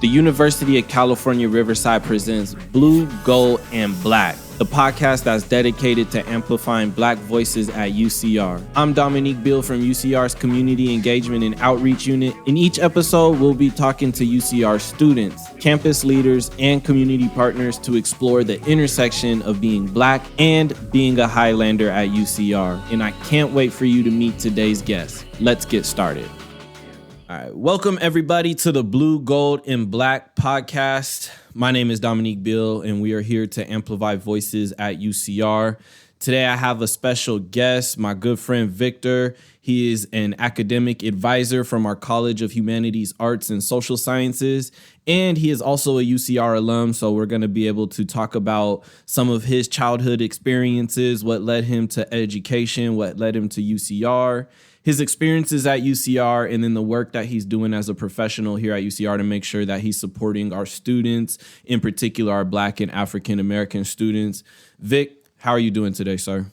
The University of California, Riverside presents Blue, Gold, and Black, the podcast that's dedicated to amplifying Black voices at UCR. I'm Dominique Beale from UCR's Community Engagement and Outreach Unit. In each episode, we'll be talking to UCR students, campus leaders, and community partners to explore the intersection of being Black and being a Highlander at UCR. And I can't wait for you to meet today's guest. Let's get started. All right, welcome everybody to the Blue, Gold, and Black podcast. My name is Dominique Beale, and we are here to amplify voices at UCR. Today, I have a special guest, my good friend Victor. He is an academic advisor from our College of Humanities, Arts, and Social Sciences, and he is also a UCR alum, so we're going to be able to talk about some of his childhood experiences, what led him to education, what led him to UCR, his experiences at UCR, and then the work that he's doing as a professional here at UCR to make sure that he's supporting our students, in particular our Black and African American students. Vic, how are you doing today, sir?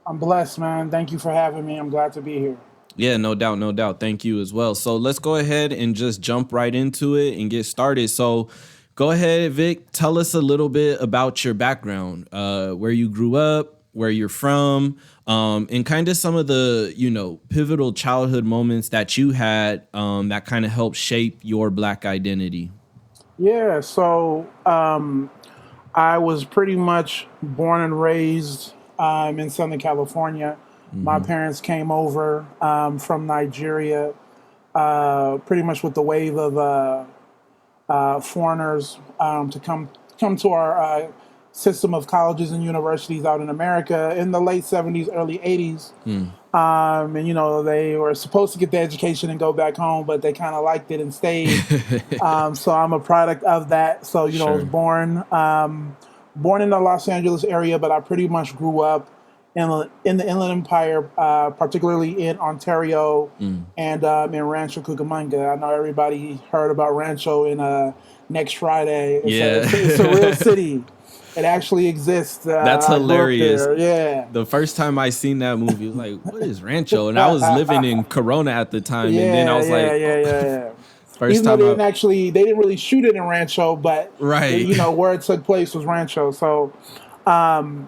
I'm blessed, man. Thank you for having me. I'm glad to be here. Yeah, no doubt, no doubt. Thank you as well. So let's go ahead and just jump right into it and get started. So go ahead, Vic, tell us a little bit about your background, where you grew up, where you're from, and kind of some of the, pivotal childhood moments that you had that kind of helped shape your Black identity. Yeah, so I was pretty much born and raised in Southern California. Mm-hmm. My parents came over from Nigeria pretty much with the wave of foreigners to come to our system of colleges and universities out in America in the late 70s, early 80s. And, they were supposed to get the education and go back home, but they kind of liked it and stayed. So I'm a product of that. So, Sure. I was born in the Los Angeles area, but I pretty much grew up in the Inland Empire, particularly in Ontario and in Rancho Cucamonga. I know everybody heard about Rancho in Next Friday. It's a real city. It actually exists. That's hilarious. Yeah. The first time I seen that movie, I was like, what is Rancho? And I was living in Corona at the time. And then I was Yeah. First Even though time they didn't really shoot it in Rancho, but right. Where it took place was Rancho. So, and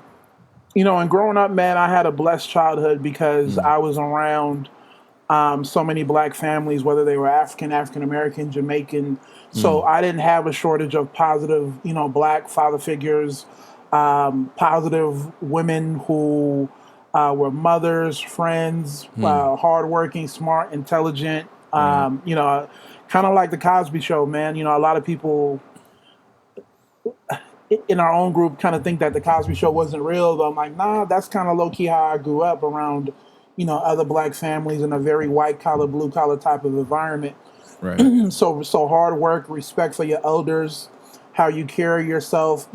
growing up, man, I had a blessed childhood because I was around so many Black families, whether they were African American, Jamaican. So I didn't have a shortage of positive, Black father figures, positive women who were mothers, friends, hardworking, smart, intelligent. Kind of like the Cosby Show, man. A lot of people in our own group kind of think that the Cosby Show wasn't real. But I'm like, nah, that's kind of low key how I grew up around, other Black families in a very white collar, blue collar type of environment. Right. So hard work, respect for your elders, how you carry yourself,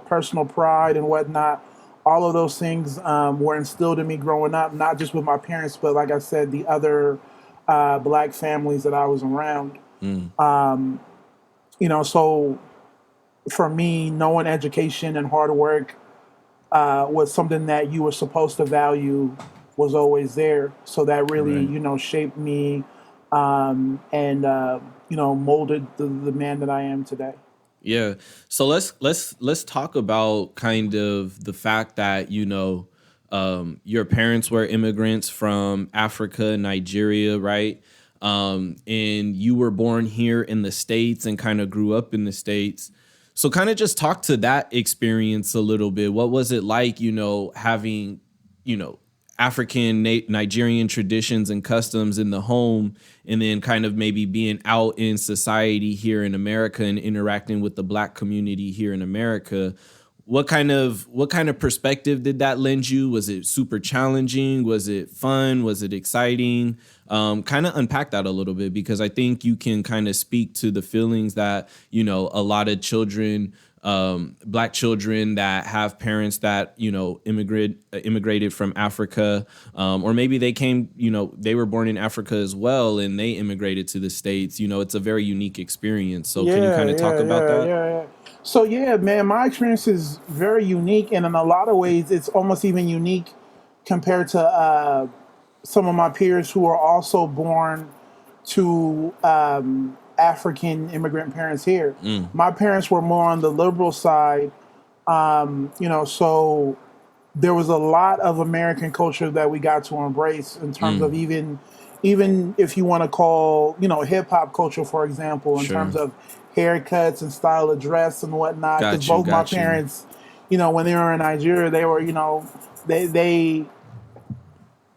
personal pride and whatnot. All of those things were instilled in me growing up, not just with my parents, but like I said, the other Black families that I was around. So for me, knowing education and hard work was something that you were supposed to value was always there. So that really, shaped me and molded the man that I am today. Yeah. So let's talk about kind of the fact that, your parents were immigrants from Africa, Nigeria, right? And you were born here in the States and kind of grew up in the States. So kind of just talk to that experience a little bit. What was it like, having, African, Nigerian traditions and customs in the home, and then kind of maybe being out in society here in America and interacting with the Black community here in America? What kind of perspective did that lend you? Was it super challenging? Was it fun? Was it exciting? Kind of unpack that a little bit, because I think you can kind of speak to the feelings that, a lot of children, Black children that have parents that, immigrated from Africa, or maybe they came, they were born in Africa as well and they immigrated to the States. It's a very unique experience. So can you kind of talk about that? Yeah. So, man, my experience is very unique. And in a lot of ways, it's almost even unique compared to some of my peers who are also born to African immigrant parents here. My parents were more on the liberal side, so there was a lot of American culture that we got to embrace in terms of even if you want to call, hip hop culture, for example, in terms of haircuts and style of dress and whatnot. Because both my parents, when they were in Nigeria, they were,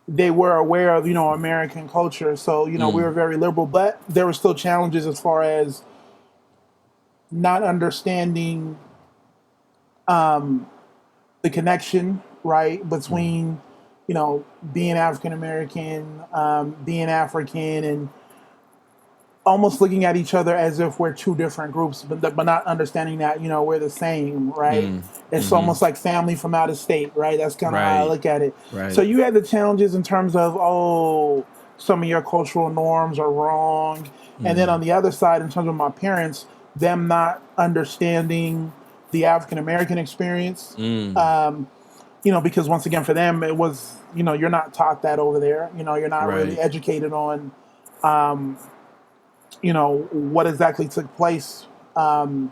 they were aware of, American culture. So, we were very liberal, but there were still challenges as far as not understanding the connection, right, between, being African American, being African, and almost looking at each other as if we're two different groups, but not understanding that, we're the same, right? It's almost like family from out of state, right? That's kind of how I look at it. Right. So you had the challenges in terms of, some of your cultural norms are wrong. And then on the other side, in terms of my parents, them not understanding the African American experience, because once again, for them, it was, you're not taught that over there. You're not really educated on, what exactly took place in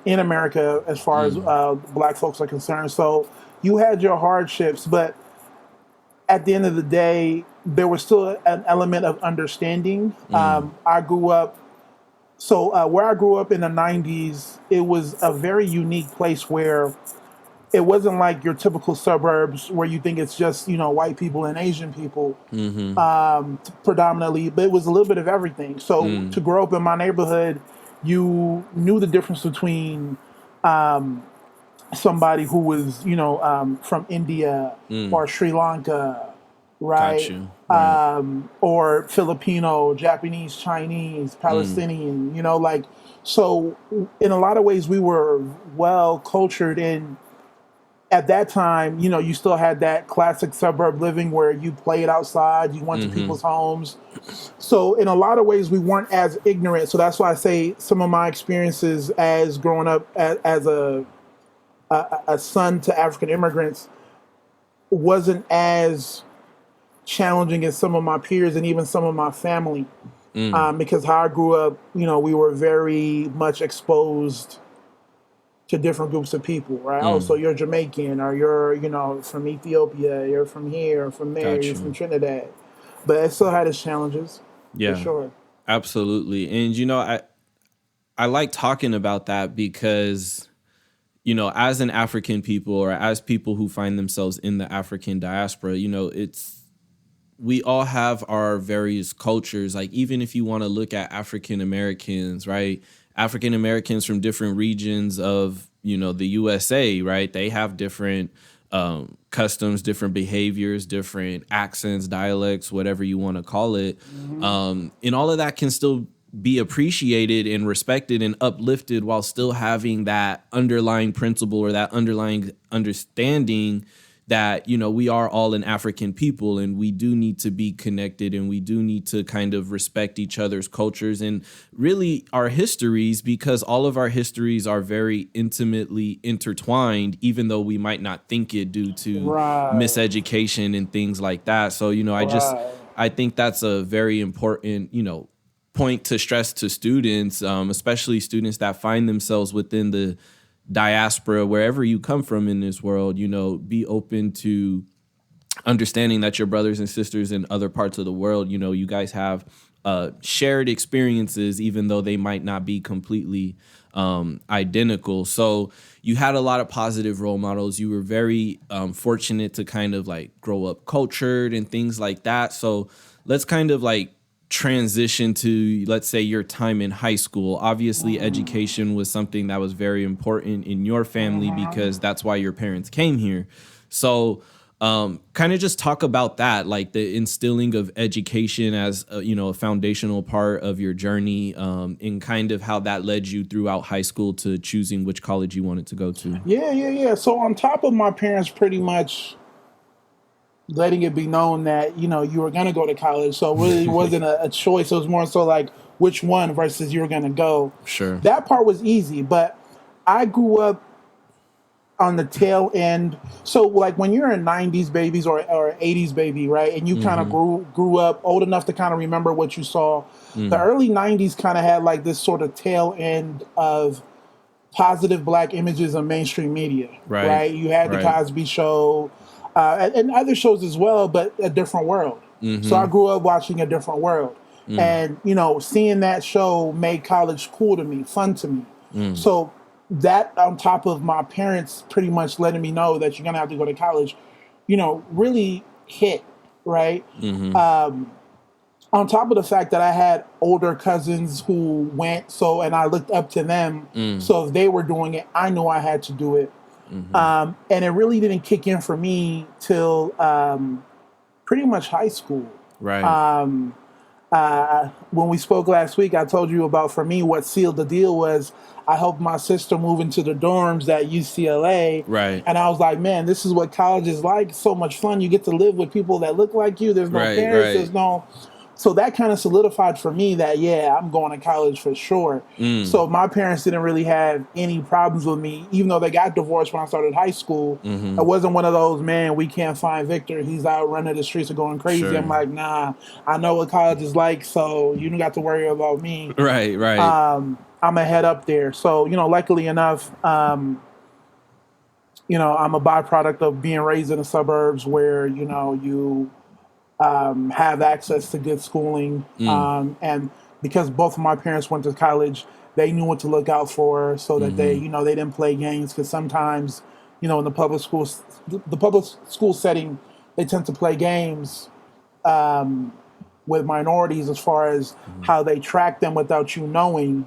America as far as Black folks are concerned. So you had your hardships, but at the end of the day, there was still an element of understanding. I grew up, where I grew up in the 90s, it was a very unique place where it wasn't like your typical suburbs where you think it's just, white people and Asian people predominantly, but it was a little bit of everything. So to grow up in my neighborhood, you knew the difference between somebody who was, from India or Sri Lanka, right? Or Filipino, Japanese, Chinese, Palestinian, so in a lot of ways we were well cultured in. At that time, you still had that classic suburb living where you played outside, you went to people's homes. So in a lot of ways, we weren't as ignorant. So that's why I say some of my experiences as growing up as a son to African immigrants wasn't as challenging as some of my peers and even some of my family. Because how I grew up, we were very much exposed to different groups of people, right? Oh, so you're Jamaican, or you're, from Ethiopia, you're from here, from there, you're from Trinidad. But it still had its challenges, for sure. Absolutely. And, I like talking about that because, as an African people or as people who find themselves in the African diaspora, we all have our various cultures. Like, even if you want to look at African Americans, right? African Americans from different regions of, the USA, right? They have different customs, different behaviors, different accents, dialects, whatever you want to call it. And all of that can still be appreciated and respected and uplifted while still having that underlying principle or that underlying understanding that, we are all an African people and we do need to be connected and we do need to kind of respect each other's cultures and really our histories, because all of our histories are very intimately intertwined, even though we might not think it due to miseducation and things like that. So, I think that's a very important, point to stress to students, especially students that find themselves within the diaspora, wherever you come from in this world, be open to understanding that your brothers and sisters in other parts of the world, you guys have shared experiences, even though they might not be completely identical. So you had a lot of positive role models. You were very fortunate to kind of like grow up cultured and things like that. So let's kind of like transition to, let's say, your time in high school. Obviously, education was something that was very important in your family because that's why your parents came here. So kind of just talk about that, like the instilling of education as a foundational part of your journey, and kind of how that led you throughout high school to choosing which college you wanted to go to. Yeah. So on top of my parents pretty much letting it be known that, you were going to go to college. So it really wasn't a choice. It was more so like which one versus you were going to go. Sure. That part was easy, but I grew up on the tail end. So like when you're a 90s babies or 80s baby, right? And you kind of grew up old enough to kind of remember what you saw. The early 90s kind of had like this sort of tail end of positive black images in mainstream media, right? You had the Cosby Show and other shows as well, but a different world. So I grew up watching A Different World. And, you know, seeing that show made college cool to me, fun to me. So that on top of my parents pretty much letting me know that you're going to have to go to college, you know, really hit, right? On top of the fact that I had older cousins who went, and I looked up to them. So if they were doing it, I knew I had to do it. And it really didn't kick in for me till pretty much high school. When we spoke last week, I told you about, for me, what sealed the deal was I helped my sister move into the dorms at UCLA. And I was like, man, this is what college is like. It's so much fun. You get to live with people that look like you. There's no parents. There's no... So that kind of solidified for me that, yeah, I'm going to college for sure. So my parents didn't really have any problems with me, even though they got divorced when I started high school. It wasn't one of those, man, we can't find Victor. He's out running the streets and going crazy. I'm like, nah, I know what college is like, so you don't got to worry about me. I'm going to head up there. So, you know, luckily enough, you know, I'm a byproduct of being raised in the suburbs where, you know, you... have access to good schooling. And because both of my parents went to college, they knew what to look out for so that they, you know, they didn't play games. Because sometimes, you know, in the public school setting, they tend to play games with minorities as far as how they track them without you knowing.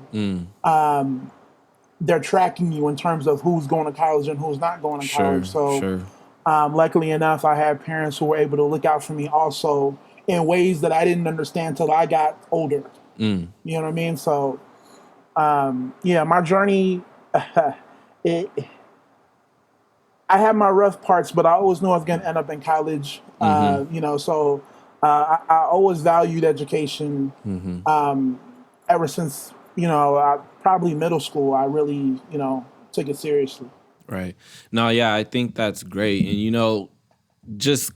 They're tracking you in terms of who's going to college and who's not going to college. So luckily enough, I had parents who were able to look out for me also in ways that I didn't understand till I got older. You know what I mean? So, yeah, my journey, I had my rough parts, but I always knew I was going to end up in college. You know, so I always valued education ever since, you know, probably middle school. I really, you know, took it seriously. No, yeah, I think that's great. And, you know, just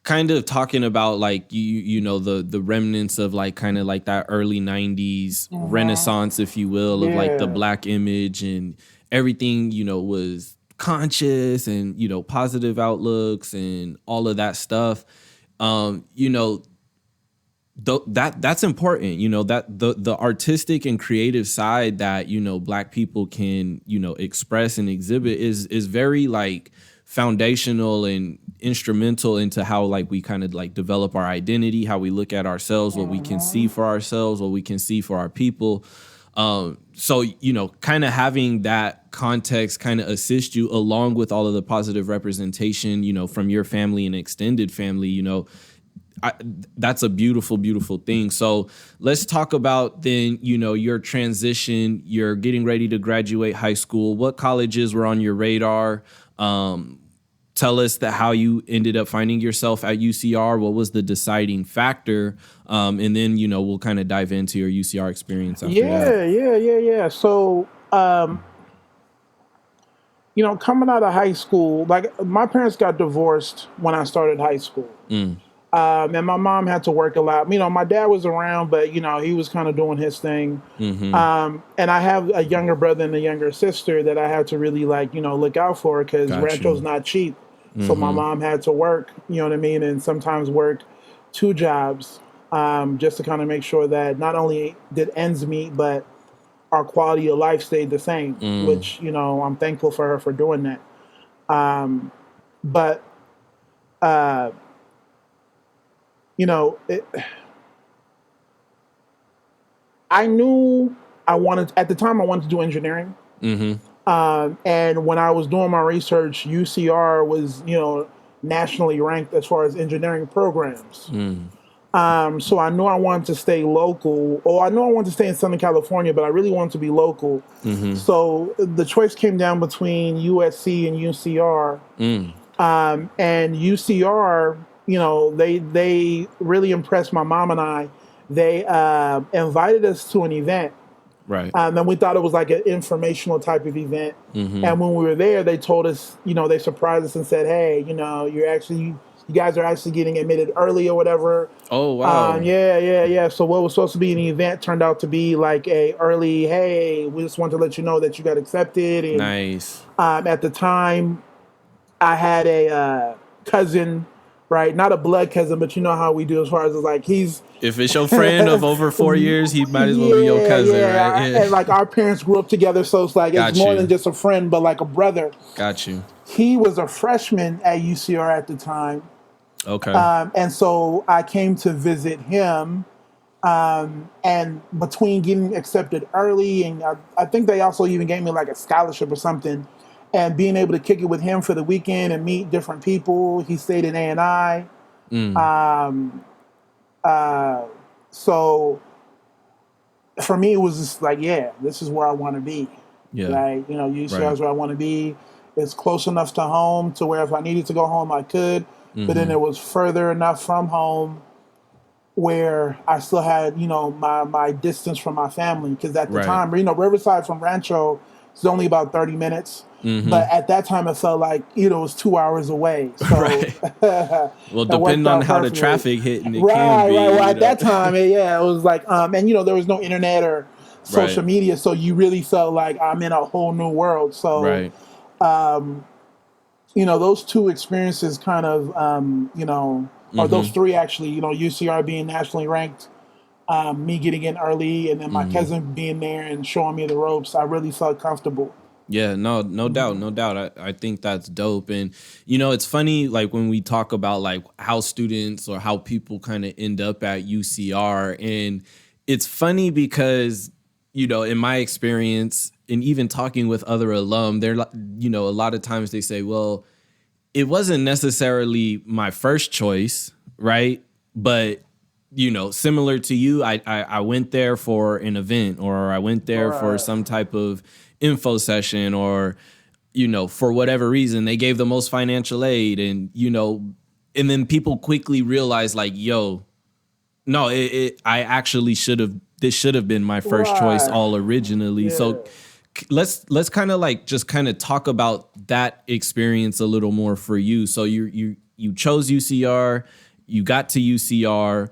kind of talking about like, you know, the remnants of like kind of like that early 90s renaissance, if you will, of like the black image and everything, you know, was conscious and, you know, positive outlooks and all of that stuff. You know, that's important, you know, that the artistic and creative side that, you know, black people can, you know, express and exhibit is very like foundational and instrumental into how like we kind of like develop our identity, how we look at ourselves, what we can see for ourselves, what we can see for our people. So, you know, kind of having that context kind of assist you along with all of the positive representation, you know, from your family and extended family, you know, that's a beautiful, beautiful thing. So let's talk about then, you know, your transition. You're getting ready to graduate high school. What colleges were on your radar? Tell us how you ended up finding yourself at UCR. What was the deciding factor? And then, you know, we'll kind of dive into your UCR experience after that. Yeah. So, you know, coming out of high school, like my parents got divorced when I started high school. And my mom had to work a lot. You know, my dad was around, but, you know, he was kind of doing his thing. And I have a younger brother and a younger sister that I had to really, like, you know, look out for because Rancho's not cheap. So my mom had to work, you know what I mean? And sometimes work 2 jobs just to kind of make sure that not only did ends meet, but our quality of life stayed the same, which, you know, I'm thankful for her for doing that. But you know, I knew at the time I wanted to do engineering. And when I was doing my research, UCR was, you know, nationally ranked as far as engineering programs. So I knew I wanted to stay local, or I knew I wanted to stay in Southern California, but I really wanted to be local. So the choice came down between USC and UCR. And UCR, you know, they really impressed my mom and I. They invited us to an event. And we thought it was like an informational type of event. And when we were there, they told us, you know, they surprised us and said, hey, you know, you're actually you guys are actually getting admitted early or whatever. Oh, wow. Yeah. So what was supposed to be an event turned out to be like a early, hey, we just want to let you know that you got accepted. And Nice. at the time, I had a cousin, right? Not a blood cousin, but you know how we do as far as like he's. If it's your friend of over 4 years, he might as well be your cousin, right? Yeah. And like our parents grew up together, so it's like it's more than just a friend, but like a brother. Got you. He was a freshman at UCR at the time. Okay. And so I came to visit him. And between getting accepted early, and I think they also even gave me like a scholarship or something, and being able to kick it with him for the weekend and meet different people. He stayed in A&I. So for me, it was just like, yeah, this is where I want to be. Yeah. Like, you know, UCR is where I want to be. It's close enough to home to where if I needed to go home, I could. But then it was further enough from home where I still had, you know, my distance from my family. Because at the time, you know, Riverside from Rancho is only about 30 minutes. But at that time, it felt like, you know, it was 2 hours away. So, well, depending on how the traffic hit, and it can be. Right. Well, at that time, it was like, and, you know, there was no internet or social media. So you really felt like I'm in a whole new world. So, you know, those two experiences kind of, you know, or those three actually, you know, UCR being nationally ranked, me getting in early, and then my cousin being there and showing me the ropes, I really felt comfortable. Yeah, no doubt. I think that's dope. And, you know, it's funny, like when we talk about like how students or how people kind of end up at UCR, and it's funny because, you know, in my experience and even talking with other alum, they're, you know, a lot of times they say, well, it wasn't necessarily my first choice, right? But, you know, similar to you, I went there for an event, or I went there for some type of info session, or, you know, for whatever reason, they gave the most financial aid, and, you know, and then people quickly realize like, yo, no, I actually this should have been my first choice all originally. So let's kind of like just kind of talk about that experience a little more for you. So you chose UCR, you got to UCR.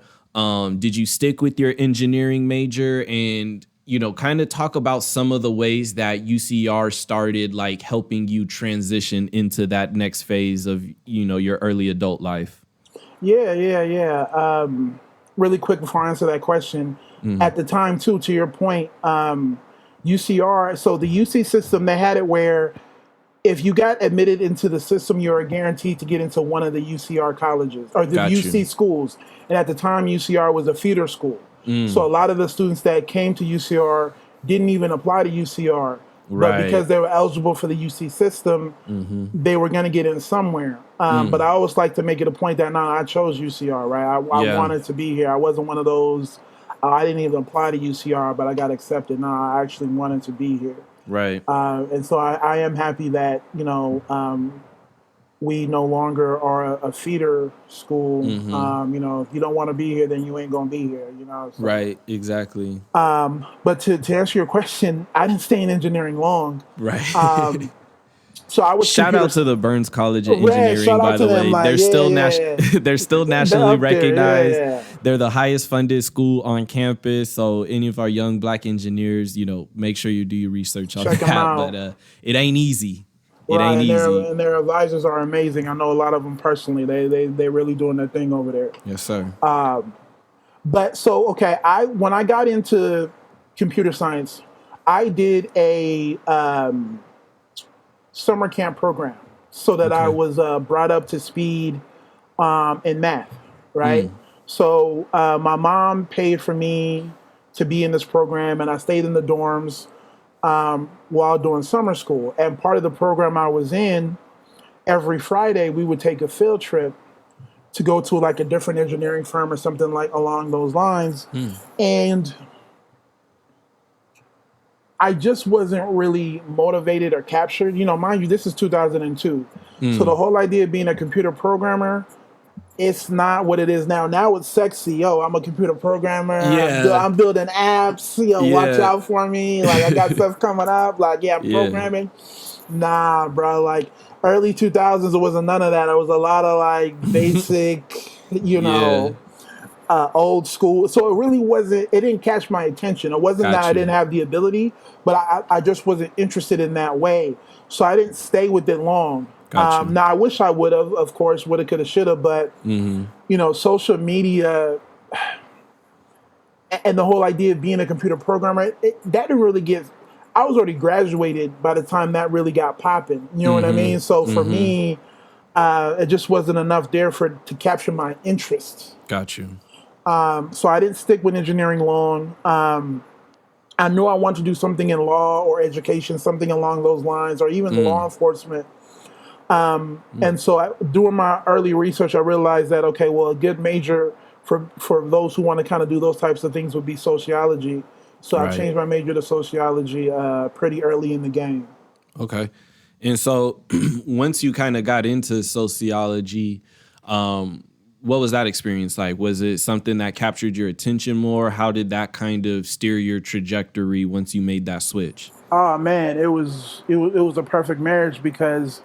Did you stick with your engineering major? And, you know, kind of talk about some of the ways that UCR started like helping you transition into that next phase of, you know, your early adult life. Yeah. Really quick before I answer that question, at the time too, to your point, UCR, so the UC system, they had it where if you got admitted into the system, you were guaranteed to get into one of the UCR colleges or the UC schools. And at the time, UCR was a feeder school. So a lot of the students that came to UCR didn't even apply to UCR. But because they were eligible for the UC system, they were going to get in somewhere. But I always like to make it a point that, I chose UCR, right? I wanted to be here. I wasn't one of those, I didn't even apply to UCR, but I got accepted. No, I actually wanted to be here. Right. And so I am happy that, you know, we no longer are a feeder school. You know, if you don't want to be here, then you ain't going to be here, you know. So. Right, exactly. But to answer your question, I didn't stay in engineering long. Right. So I was shout out to the Burns College of Engineering, by the way. Like, they're still nationally recognized. They're the highest funded school on campus. So any of our young Black engineers, you know, make sure you do your research on that. But it ain't easy. And their advisors are amazing. I know a lot of them personally. They're really doing their thing over there. Yes, sir. But so, okay, when I got into computer science, I did a summer camp program so that I was brought up to speed in math, right? So my mom paid for me to be in this program, and I stayed in the dorms while doing summer school. And part of the program I was in, every Friday we would take a field trip to go to like a different engineering firm or something like along those lines. And I just wasn't really motivated or captured. You know, mind you, this is 2002. So the whole idea of being a computer programmer it's not what it is now. Now it's sexy. Yo, I'm a computer programmer. Yeah. I'm building apps. Yo, watch Yeah. out for me. Like, I got stuff coming up. Like, yeah, I'm Yeah. programming. Nah, bro. Like, early 2000s, it wasn't none of that. It was a lot of like basic, Yeah. old school. So it really wasn't, it didn't catch my attention. It wasn't that Got I didn't you. have the ability, but I just wasn't interested in that way. So I didn't stay with it long. Got you. Now I wish I would have, of course, woulda, coulda, shoulda, but social media and the whole idea of being a computer programmer, that didn't really get. I was already graduated by the time that really got popping. You know what I mean? So for me, it just wasn't enough there to capture my interest. Got you. So I didn't stick with engineering long. I knew I wanted to do something in law or education, something along those lines, or even law enforcement. And so doing my early research, I realized that, okay, well, a good major for those who want to kind of do those types of things would be sociology. So I Right. changed my major to sociology pretty early in the game. Okay. And so once you kind of got into sociology, what was that experience like? Was it something that captured your attention more? How did that kind of steer your trajectory once you made that switch? Oh man, it was a perfect marriage because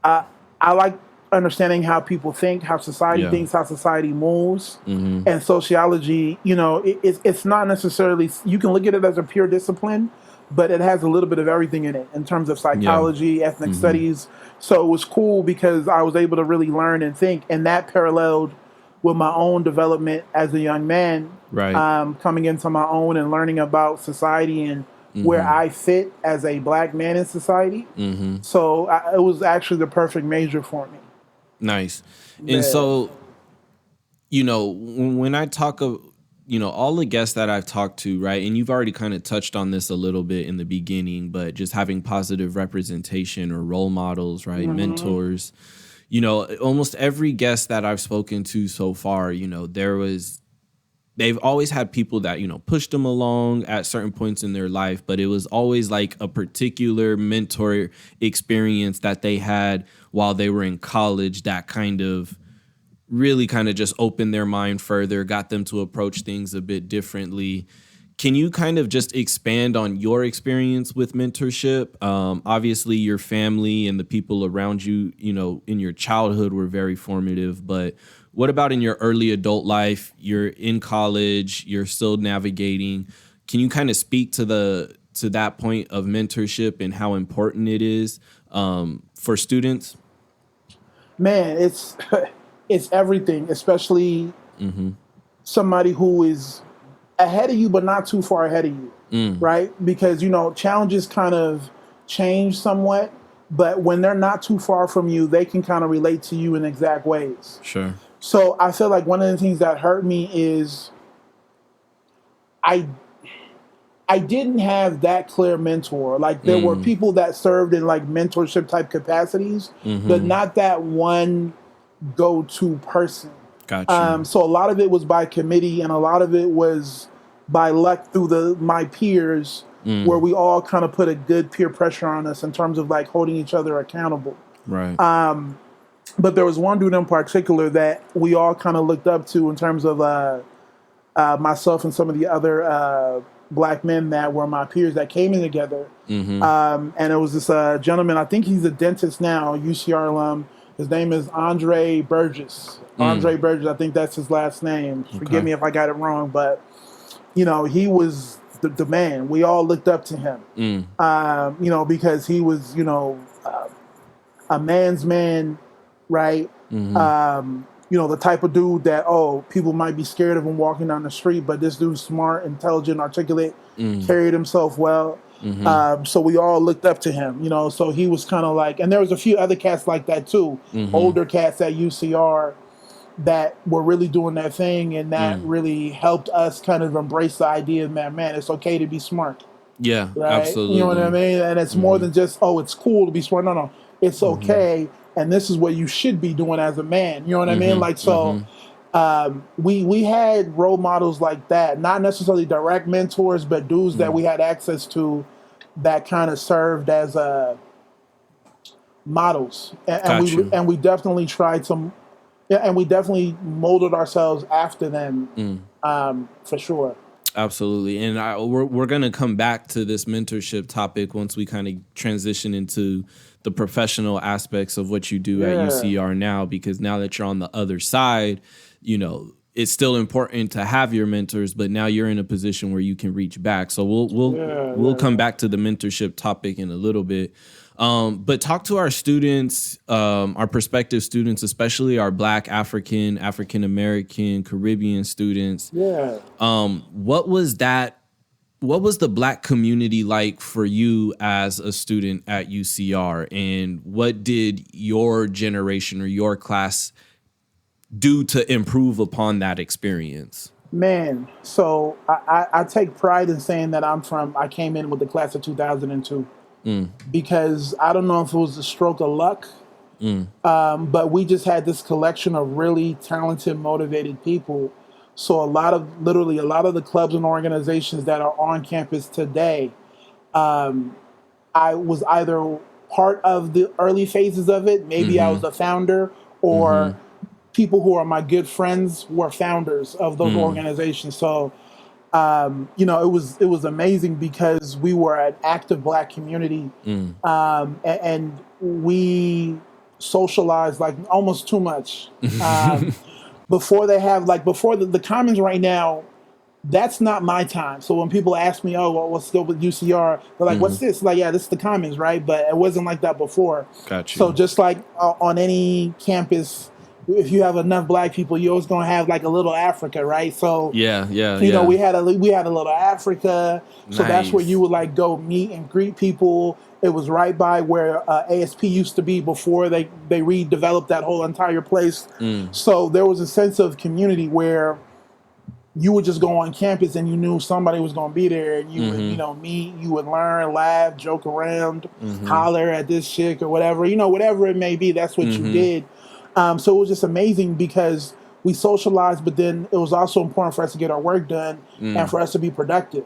I like understanding how people think, how society Yeah. thinks, how society moves, and sociology. It's not necessarily, you can look at it as a pure discipline, but it has a little bit of everything in it in terms of Yeah. psychology, ethnic studies. So it was cool because I was able to really learn and think, and that paralleled with my own development as a young man, Right. coming into my own and learning about society and where I fit as a black man in society. So it was actually the perfect major for me. Nice. Yeah. And so, when I talk of, all the guests that I've talked to, right, and you've already kind of touched on this a little bit in the beginning, but just having positive representation or role models, right, mentors, almost every guest that I've spoken to so far, they've always had people that, pushed them along at certain points in their life, but it was always like a particular mentor experience that they had while they were in college that kind of really kind of just opened their mind further, got them to approach things a bit differently. Can you kind of just expand on your experience with mentorship? Obviously, your family and the people around you, in your childhood were very formative, but what about in your early adult life? You're in college, you're still navigating. Can you kind of speak to that point of mentorship and how important it is for students? Man, it's it's everything, especially somebody who is ahead of you but not too far ahead of you, right? Because challenges kind of change somewhat, but when they're not too far from you, they can kind of relate to you in exact ways. Sure. So I feel like one of the things that hurt me is I didn't have that clear mentor. Like there were people that served in like mentorship type capacities, but not that one go-to person. Gotcha. So a lot of it was by committee, and a lot of it was by luck through my peers, where we all kind of put a good peer pressure on us in terms of like holding each other accountable. Right. But there was one dude in particular that we all kind of looked up to in terms of myself and some of the other black men that were my peers that came in together. And it was this gentleman, I think he's a dentist now, UCR alum. His name is Andre Burgess. Andre Burgess, I think that's his last name. Forgive me if I got it wrong, but he was the man. We all looked up to him, because he was, a man's man, right? The type of dude that, people might be scared of him walking down the street, but this dude's smart, intelligent, articulate, carried himself well. So we all looked up to him, so he was kind of like, and there was a few other cats like that too, older cats at UCR that were really doing their thing, and that really helped us kind of embrace the idea that, man, it's okay to be smart. Yeah, right? absolutely. You know what I mean? And it's more than just, it's cool to be smart. No, it's okay. And this is what you should be doing as a man. You know what I mean? Like, so we had role models like that, not necessarily direct mentors, but dudes that we had access to that kind of served as models. And we definitely tried to Yeah, and we definitely molded ourselves after them, for sure. Absolutely. And we're going to come back to this mentorship topic once we kind of transition into the professional aspects of what you do at UCR now, because now that you're on the other side, you know, it's still important to have your mentors, but now you're in a position where you can reach back. So we'll come back to the mentorship topic in a little bit. But talk to our students, our prospective students, especially our Black, African, African-American, Caribbean students. Yeah. What was the Black community like for you as a student at UCR? And what did your generation or your class do to improve upon that experience? Man, so I take pride in saying that I came in with the class of 2002. Because I don't know if it was a stroke of luck, but we just had this collection of really talented, motivated people. So a lot of the clubs and organizations that are on campus today, I was either part of the early phases of it, maybe I was a founder, or people who are my good friends were founders of those organizations. So you know, it was amazing because we were an active Black community, and we socialized like almost too much. Before the Commons right now, that's not my time. So when people ask me, "Oh, well, what's good with UCR?" They're like, "What's this?" Like, yeah, this is the Commons, right? But it wasn't like that before. Gotcha. So just like on any campus, if you have enough Black people, you're always gonna have like a little Africa, right? So you know, we had a little Africa, so that's where you would like go meet and greet people. It was right by where ASP used to be before they redeveloped that whole entire place. So there was a sense of community where you would just go on campus and you knew somebody was going to be there, and you would, you know, meet, you would learn, laugh, joke around, holler at this chick or whatever, you know, whatever it may be. That's what you did. So it was just amazing because we socialized, but then it was also important for us to get our work done and for us to be productive,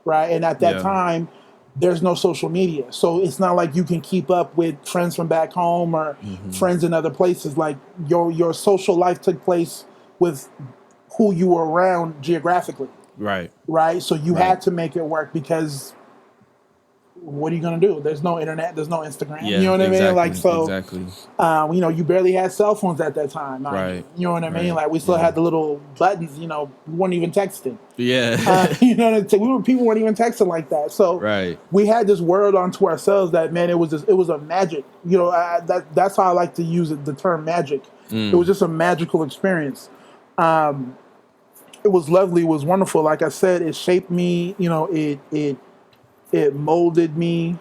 right? And at that time, there's no social media. So it's not like you can keep up with friends from back home or friends in other places. Like your social life took place with who you were around geographically. Right. So you had to make it work because what are you going to do? There's no internet. There's no Instagram. You know what I mean? Like, so, you know, you barely had cell phones at that time. Like, you know what I mean? Like, we still had the little buttons, you know, we weren't even texting. You know what I mean? People weren't even texting like that. So we had this world unto ourselves that, man, it was a magic. You know, that's how I like to use it, the term magic. It was just a magical experience. It was lovely. It was wonderful. Like I said, it shaped me. You know, it molded me.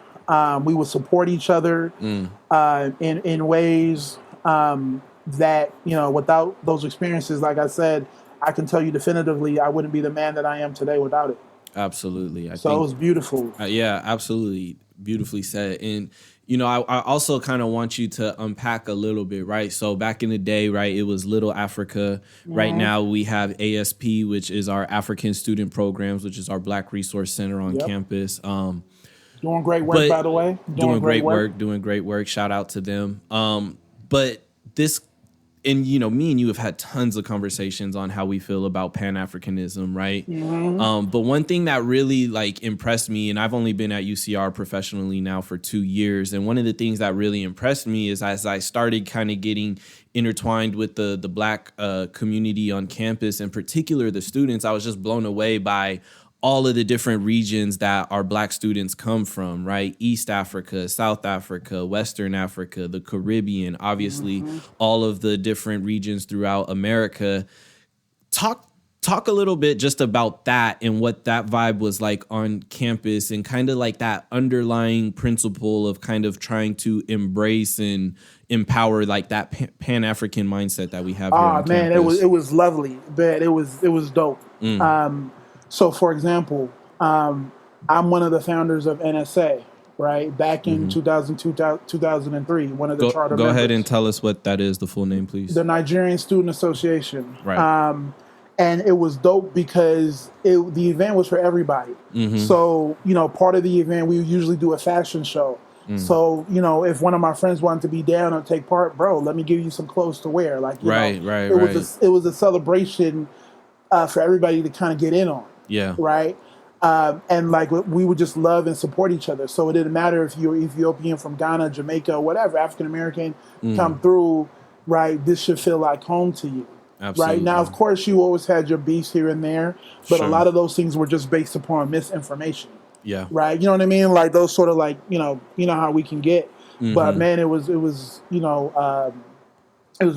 We would support each other in ways that, you know, without those experiences, like I said, I can tell you definitively, I wouldn't be the man that I am today without it. Absolutely. I think it was beautiful. Yeah, absolutely. Beautifully said. And, you know, I also kind of want you to unpack a little bit, right? So back in the day, right, it was Little Africa. Right now we have ASP, which is our African Student Programs, which is our Black Resource Center on campus. Doing great work, by the way. Doing great work. Shout out to them. But this, and, you know, me and you have had tons of conversations on how we feel about Pan-Africanism, right? But one thing that really, like, impressed me, and I've only been at UCR professionally now for 2 years, and one of the things that really impressed me is as I started kind of getting intertwined with the Black community on campus, in particular the students, I was just blown away by all of the different regions that our Black students come from, right? East Africa, South Africa, Western Africa, the Caribbean, obviously all of the different regions throughout America. Talk a little bit just about that and what that vibe was like on campus and kind of like that underlying principle of kind of trying to embrace and empower like that Pan-African mindset that we have here on campus. It was lovely, but it was dope. So, for example, I'm one of the founders of NSA, right? Back in 2002, 2003, one of the charter members. Go ahead and tell us what that is, the full name, please. The Nigerian Student Association. Right. And it was dope because the event was for everybody. So, you know, part of the event, we usually do a fashion show. So, if one of my friends wanted to be down or take part, bro, let me give you some clothes to wear. Like, Right. it was a celebration for everybody to kind of get in on. Yeah. Right. And like we would just love and support each other. So it didn't matter if you were Ethiopian from Ghana, Jamaica, whatever, African American come through. Right. This should feel like home to you. Absolutely. Right. Now, of course, you always had your beefs here and there, but a lot of those things were just based upon misinformation. Yeah. Right. You know what I mean? Like those sort of like, how we can get. But man, it was it was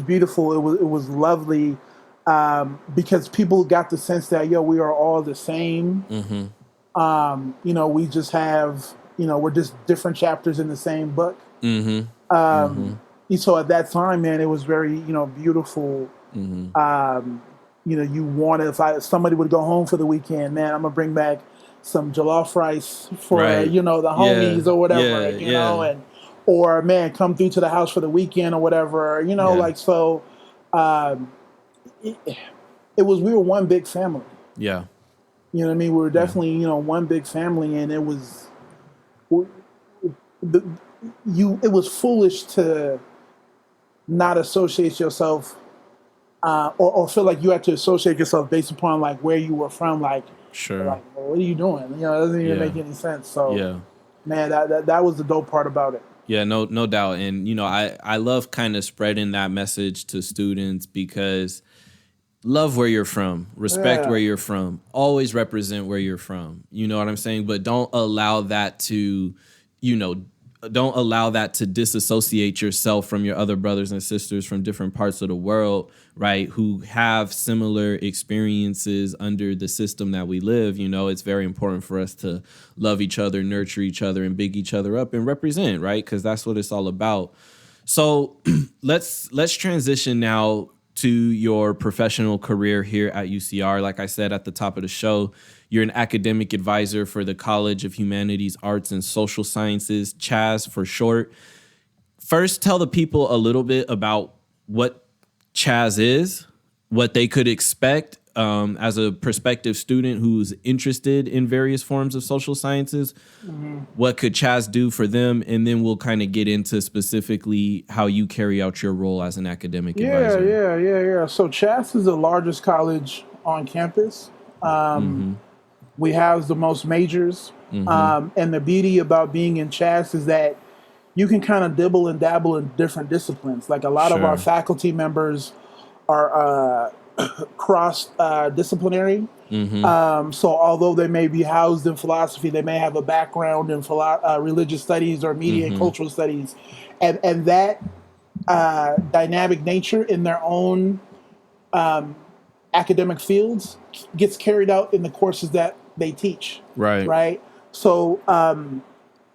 beautiful. It was lovely. Because people got the sense that, we are all the same. We just have, we're just different chapters in the same book. So at that time, man, it was very, beautiful. You wanted, if somebody would go home for the weekend, man, I'm going to bring back some jollof rice for, the homies or whatever, or man, come through to the house for the weekend or whatever, we were one big family. Yeah. You know what I mean? We were definitely, one big family, and it was, it was foolish to not associate yourself, or feel like you had to associate yourself based upon like where you were from. Like, like, well, what are you doing? It doesn't even make any sense. So, man, that was the dope part about it. Yeah, no doubt. And, I love kind of spreading that message to students because love where you're from, respect where you're from, always represent where you're from. You know what I'm saying? But don't allow that to, disassociate yourself from your other brothers and sisters from different parts of the world, right? Who have similar experiences under the system that we live. It's very important for us to love each other, nurture each other, and big each other up and represent, right? Because that's what it's all about. So let's transition now to your professional career here at UCR. Like I said at the top of the show, you're an academic advisor for the College of Humanities, Arts, and Social Sciences, CHAS for short. First, tell the people a little bit about what CHAS is, what they could expect as a prospective student who's interested in various forms of social sciences. What could CHAS do for them? And then we'll kind of get into specifically how you carry out your role as an academic advisor. Yeah. So CHAS is the largest college on campus. We have the most majors. And the beauty about being in CHAS is that you can kind of dibble and dabble in different disciplines. Like a lot of our faculty members are cross-disciplinary. So although they may be housed in philosophy, they may have a background in religious studies or media and cultural studies. And that dynamic nature in their own academic fields gets carried out in the courses that they teach. Right. So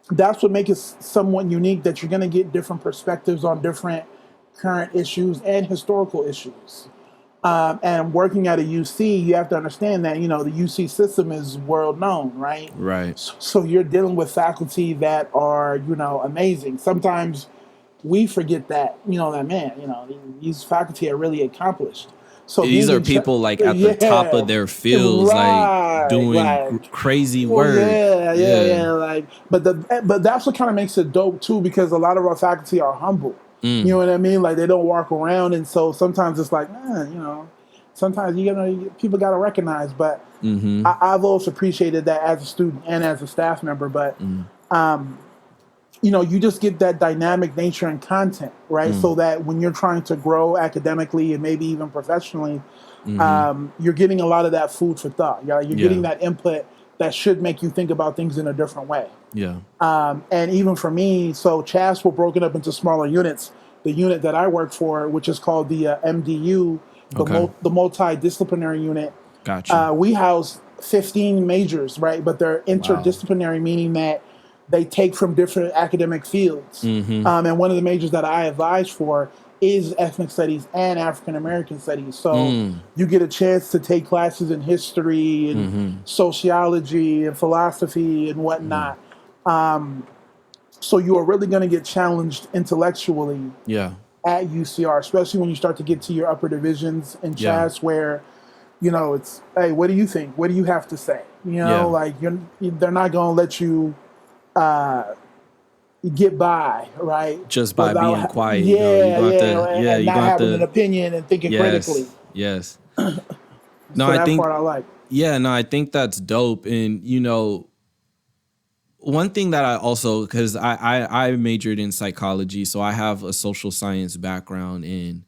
that's what makes it somewhat unique, that you're going to get different perspectives on different current issues and historical issues. And working at a UC, you have to understand that, the UC system is world known, right? Right. So you're dealing with faculty that are, amazing. Sometimes we forget that, that man, these faculty are really accomplished. So these are people like at the top of their fields, like doing crazy work. But that's what kind of makes it dope too, because a lot of our faculty are humble. You know what I mean? Like they don't walk around, and so sometimes it's like, sometimes people got to recognize. But I've always appreciated that as a student and as a staff member. But you just get that dynamic nature and content, right? So that when you're trying to grow academically and maybe even professionally, you're getting a lot of that food for thought. You're getting that input that should make you think about things in a different way. And even for me, so CHAS were broken up into smaller units. The unit that I work for, which is called the MDU, the multidisciplinary unit. Gotcha. We house 15 majors, right? But they're interdisciplinary, meaning that they take from different academic fields. And one of the majors that I advise for is ethnic studies and African American studies. So you get a chance to take classes in history and sociology and philosophy and whatnot. So you are really going to get challenged intellectually at UCR, especially when you start to get to your upper divisions in CHAS where, it's, hey, what do you think? What do you have to say? Like they're not going to let you get by, right? Just by being quiet, yeah, you got yeah, to, yeah, and you not got having an to, opinion and thinking critically. yes, yes. No, So I that think, part I like. yeah, no, I think that's dope. And, one thing that I also, because I majored in psychology, so I have a social science background, and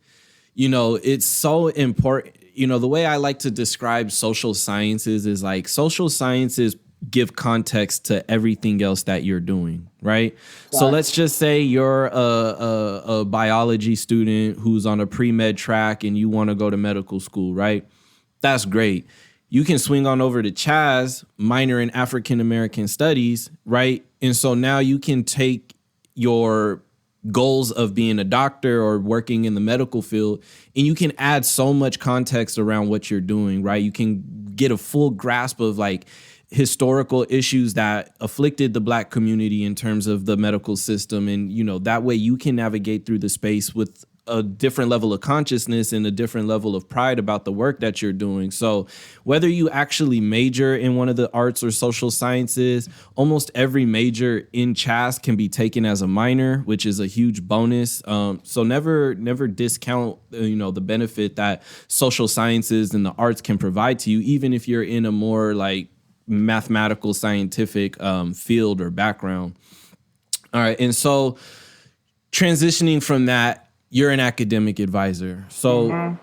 it's so important. The way I like to describe social sciences is like social sciences give context to everything else that you're doing, right? So let's just say you're a biology student who's on a pre-med track and you want to go to medical school, right? That's great. You can swing on over to Chaz, minor in African American studies, right? And so now you can take your goals of being a doctor or working in the medical field, and you can add so much context around what you're doing, right? You can get a full grasp of like historical issues that afflicted the Black community in terms of the medical system. And, that way you can navigate through the space with a different level of consciousness and a different level of pride about the work that you're doing. So whether you actually major in one of the arts or social sciences, almost every major in CHAS can be taken as a minor, which is a huge bonus. So never discount, the benefit that social sciences and the arts can provide to you, even if you're in a more like mathematical, scientific field or background. All right. And so transitioning from that, you're an academic advisor. So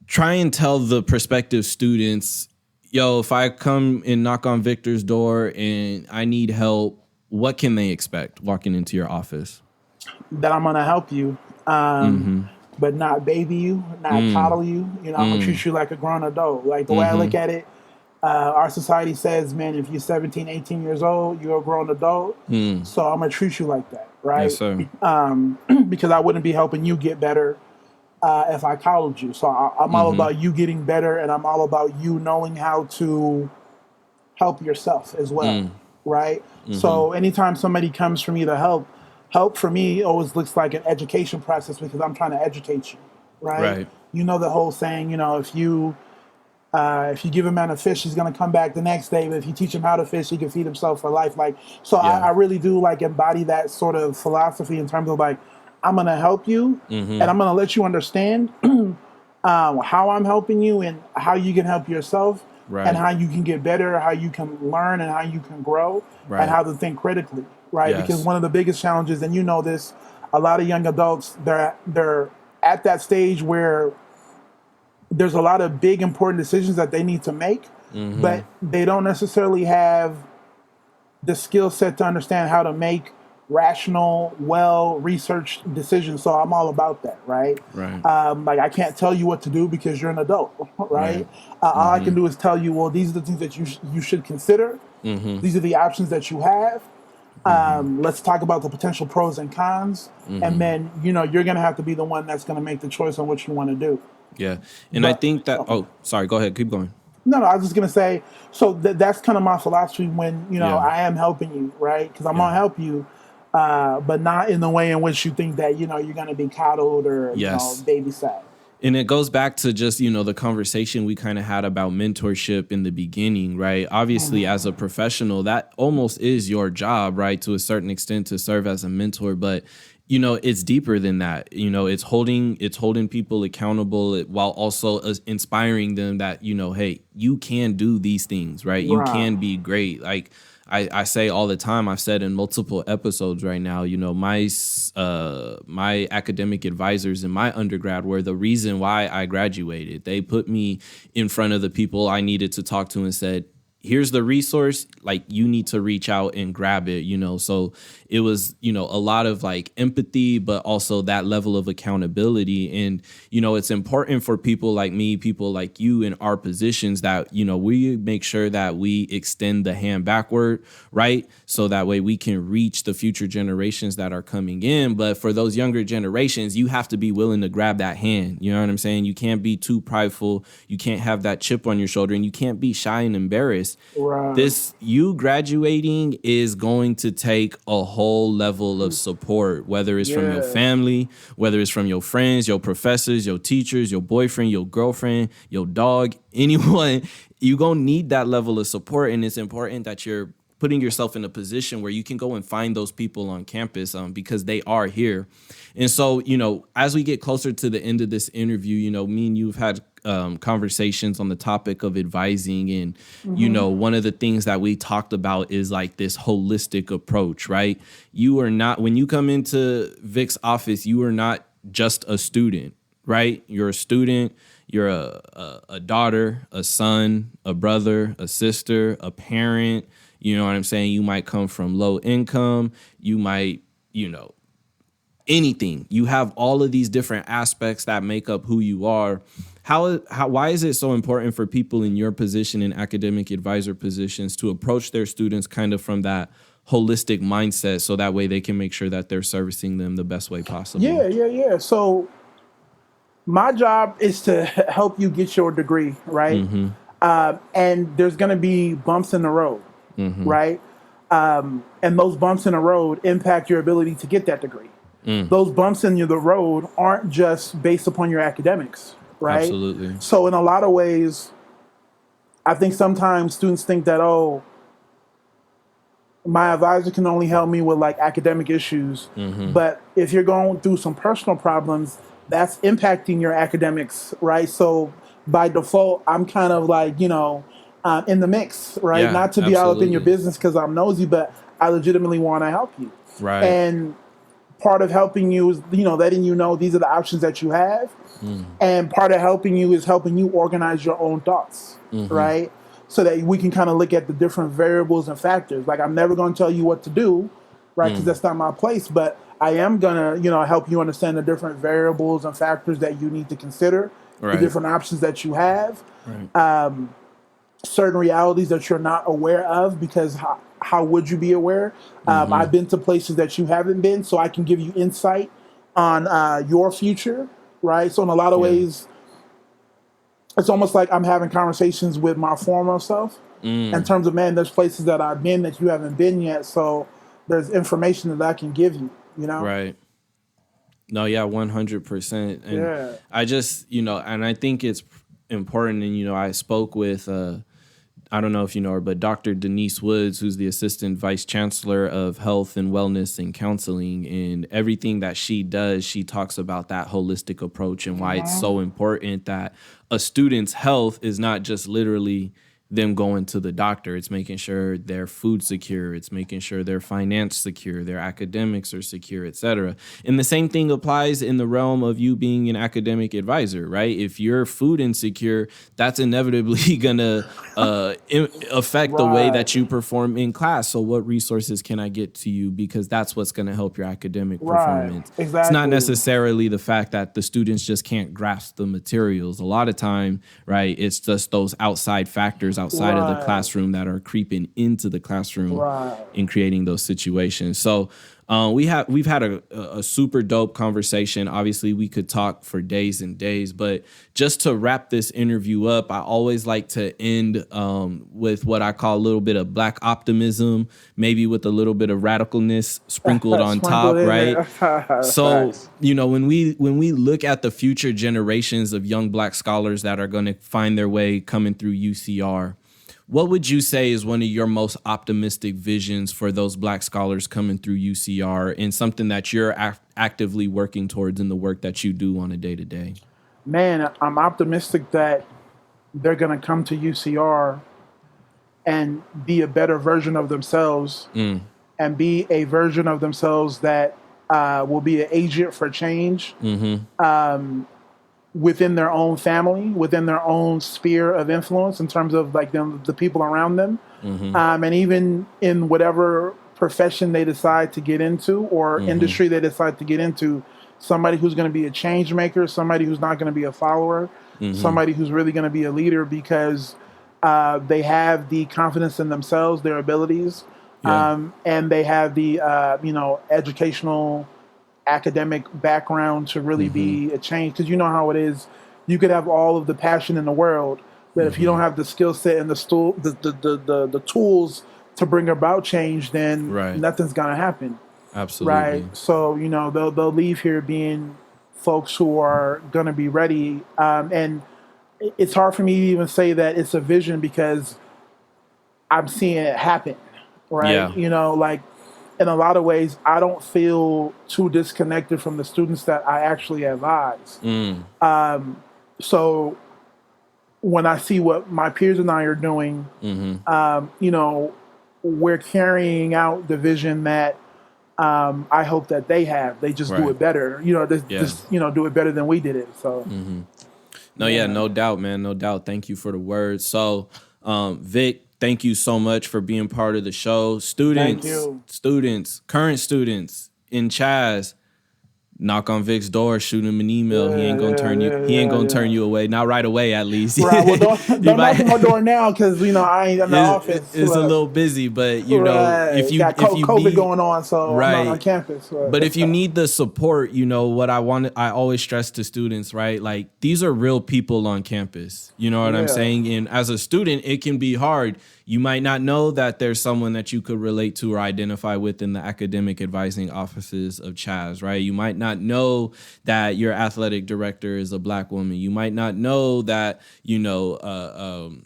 try and tell the prospective students, yo, if I come and knock on Victor's door and I need help, what can they expect walking into your office? That I'm going to help you, but not baby you, not coddle you. I'm going to treat you like a grown adult. Like the way I look at it, our society says, man, if you're 17, 18 years old, you're a grown adult. So I'm going to treat you like that, right? Yes, sir. Because I wouldn't be helping you get better if I coddled you. So I'm all about you getting better, and I'm all about you knowing how to help yourself as well, right? So anytime somebody comes for me to help for me always looks like an education process because I'm trying to educate you, right? You know the whole saying, if you give a man a fish, he's going to come back the next day. But if you teach him how to fish, he can feed himself for life. I really do embody that sort of philosophy in terms of I'm going to help you and I'm going to let you understand how I'm helping you and how you can help yourself and how you can get better, how you can learn and how you can grow and how to think critically, right? Yes. Because one of the biggest challenges, and this, a lot of young adults, they're at that stage where there's a lot of big, important decisions that they need to make, but they don't necessarily have the skill set to understand how to make rational, well-researched decisions. So I'm all about that, right? I can't tell you what to do because you're an adult, right? All I can do is tell you, well, these are the things that you should consider. These are the options that you have. Let's talk about the potential pros and cons. And then, you're going to have to be the one that's going to make the choice on what you want to do. Yeah. And I think that, sorry, go ahead. Keep going. No, I was just going to say, so that's kind of my philosophy when, I am helping you, right? Because I'm going to help you, but not in the way in which you think that, you're going to be coddled or, babysat. And it goes back to just, the conversation we kind of had about mentorship in the beginning, right? Obviously, as a professional, that almost is your job, right? To a certain extent to serve as a mentor, but it's deeper than that. It's holding people accountable while also inspiring them that, hey, you can do these things, right? You can be great. Like I say all the time, I've said in multiple episodes right now, my academic advisors in my undergrad were the reason why I graduated. They put me in front of the people I needed to talk to and said, here's the resource, like you need to reach out and grab it, So it was, a lot of like empathy, but also that level of accountability. And, it's important for people like me, people like you in our positions that, we make sure that we extend the hand backward, right? So that way we can reach the future generations that are coming in. But for those younger generations, you have to be willing to grab that hand. You know what I'm saying? You can't be too prideful. You can't have that chip on your shoulder, and you can't be shy and embarrassed. You graduating is going to take a whole level of support, whether it's from your family, whether it's from your friends, your professors, your teachers, your boyfriend, your girlfriend, your dog, anyone. You're going to need that level of support. And it's important that you're putting yourself in a position where you can go and find those people on campus because they are here. And so, as we get closer to the end of this interview, me and you've had conversations on the topic of advising. And, one of the things that we talked about is like this holistic approach, right? You are not, when you come into Vic's office, you are not just a student, right? You're a student. You're a daughter, a son, a brother, a sister, a parent. You know what I'm saying? You might come from low income. You might, anything. You have all of these different aspects that make up who you are. Why is it so important for people in your position, in academic advisor positions, to approach their students kind of from that holistic mindset so that way they can make sure that they're servicing them the best way possible? Yeah. So my job is to help you get your degree, right? And there's going to be bumps in the road, right? And those bumps in the road impact your ability to get that degree. Those bumps in the road aren't just based upon your academics, right? Absolutely. So in a lot of ways, I think sometimes students think that, my advisor can only help me with like academic issues. But if you're going through some personal problems, that's impacting your academics, right? So by default, I'm kind of like, in the mix, right? Yeah, not to be all up in your business because I'm nosy, but I legitimately want to help you. Right. And part of helping you is, letting you know these are the options that you have. And part of helping you is helping you organize your own thoughts, right? So that we can kind of look at the different variables and factors. Like, I'm never going to tell you what to do, right? Because that's not my place. But I am going to, help you understand the different variables and factors that you need to consider, the different options that you have, certain realities that you're not aware of, because how would you be aware? I've been to places that you haven't been, so I can give you insight on your future, right? So in a lot of ways, it's almost like I'm having conversations with my former self in terms of, man, there's places that I've been that you haven't been yet, so there's information that I can give you, Right. No, yeah, 100%. And I just, and I think it's important. And, I spoke with, I don't know if you know her, but Dr. Denise Woods, who's the Assistant Vice Chancellor of Health and Wellness and Counseling. And everything that she does, she talks about that holistic approach and why it's so important that a student's health is not just literally them going to the doctor. It's making sure their food secure. It's making sure their finance secure, their academics are secure, et cetera. And the same thing applies in the realm of you being an academic advisor, right? If you're food insecure, that's inevitably going to affect the way that you perform in class. So what resources can I get to you? Because that's what's going to help your academic performance. Exactly. It's not necessarily the fact that the students just can't grasp the materials. A lot of time, right, it's just those outside factors outside of the classroom that are creeping into the classroom and creating those situations. So we've had a super dope conversation. Obviously, we could talk for days and days, but just to wrap this interview up, I always like to end with what I call a little bit of Black optimism, maybe with a little bit of radicalness sprinkled on top, right? So, when we look at the future generations of young Black scholars that are going to find their way coming through UCR, what would you say is one of your most optimistic visions for those Black scholars coming through UCR, and something that you're actively working towards in the work that you do on a day-to-day? Man, I'm optimistic that they're going to come to UCR and be a better version of themselves and be a version of themselves that will be an agent for change within their own family, within their own sphere of influence in terms of like the people around them, and even in whatever profession they decide to get into or industry they decide to get into, somebody who's going to be a change maker, somebody who's not going to be a follower, somebody who's really going to be a leader because they have the confidence in themselves, their abilities, and they have the educational academic background to really be a change. Because you know how it is, you could have all of the passion in the world, but if you don't have the skill set and the tools to bring about change, then nothing's gonna happen. Absolutely. Right. So they'll leave here being folks who are gonna be ready. And it's hard for me to even say that it's a vision because I'm seeing it happen. right? Yeah. You know, like in a lot of ways, I don't feel too disconnected from the students that I actually advise. So when I see what my peers and I are doing, you know, we're carrying out the vision that I hope that they have. They just do it better. You know, just you know, do it better than we did it. So. No doubt, man. No doubt. Thank you for the words. So, Vic, thank you so much for being part of the show. Students, current students in Chaz, knock on Vic's door, shoot him an email. He ain't gonna turn you. He ain't gonna turn you away. Not right away, at least. Right. Well, don't knock on my door now because you know I ain't in the office. It's a little busy, but you know if you got COVID need, going on, so I'm not on campus. But if you need the support, you know what I always stress to students, right? Like these are real people on campus. You know what I'm saying? And as a student, it can be hard. You might not know that there's someone that you could relate to or identify with in the academic advising offices of Chaz, right? You might not know that your athletic director is a Black woman. You might not know that, you know,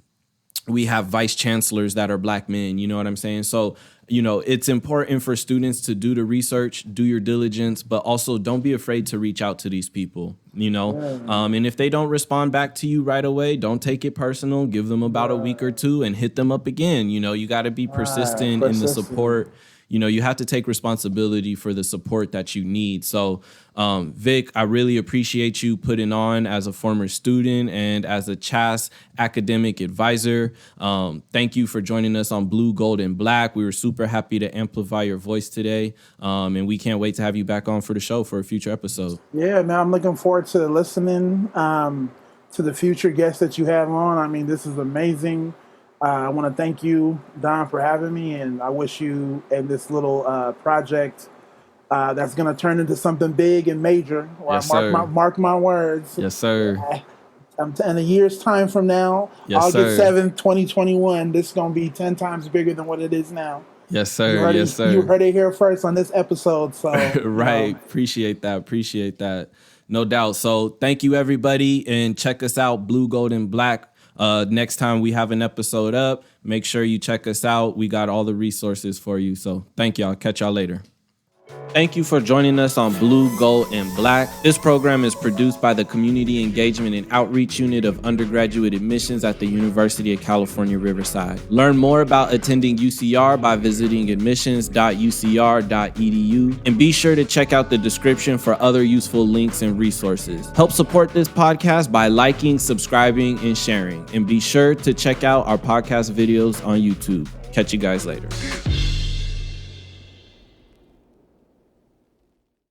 we have vice chancellors that are Black men. You know what I'm saying? So, you know, it's important for students to do the research, do your diligence, but also don't be afraid to reach out to these people, you know? And if they don't respond back to you right away, don't take it personal. Give them about a week or two and hit them up again. You know, you got to be persistent in the support. You know, you have to take responsibility for the support that you need. So, Vic, I really appreciate you putting on as a former student and as a Chaz academic advisor. Thank you for joining us on Blue, Gold, and Black. We were super happy to amplify your voice today. And we can't wait to have you back on for the show for a future episode. Yeah, man, I'm looking forward to listening to the future guests that you have on. I mean, this is amazing. I want to thank you, Don, for having me, and I wish you and this little project that's going to turn into something big and major. Yes, mark my words. Yes, sir. In a year's time from now, August 7th, 2021, this is going to be 10 times bigger than what it is now. Yes, sir. Yes, sir. You heard it here first on this episode. So right. You know. Appreciate that. No doubt. So thank you, everybody, and check us out, Blue, Gold, and Black. Next time we have an episode up, make sure you check us out. We got all the resources for you. So thank y'all. Catch y'all later. Thank you for joining us on Blue, Gold, and Black. This program is produced by the Community Engagement and Outreach Unit of Undergraduate Admissions at the University of California, Riverside. Learn more about attending UCR by visiting admissions.ucr.edu, and be sure to check out the description for other useful links and resources. Help support this podcast by liking, subscribing, and sharing. And be sure to check out our podcast videos on YouTube. Catch you guys later.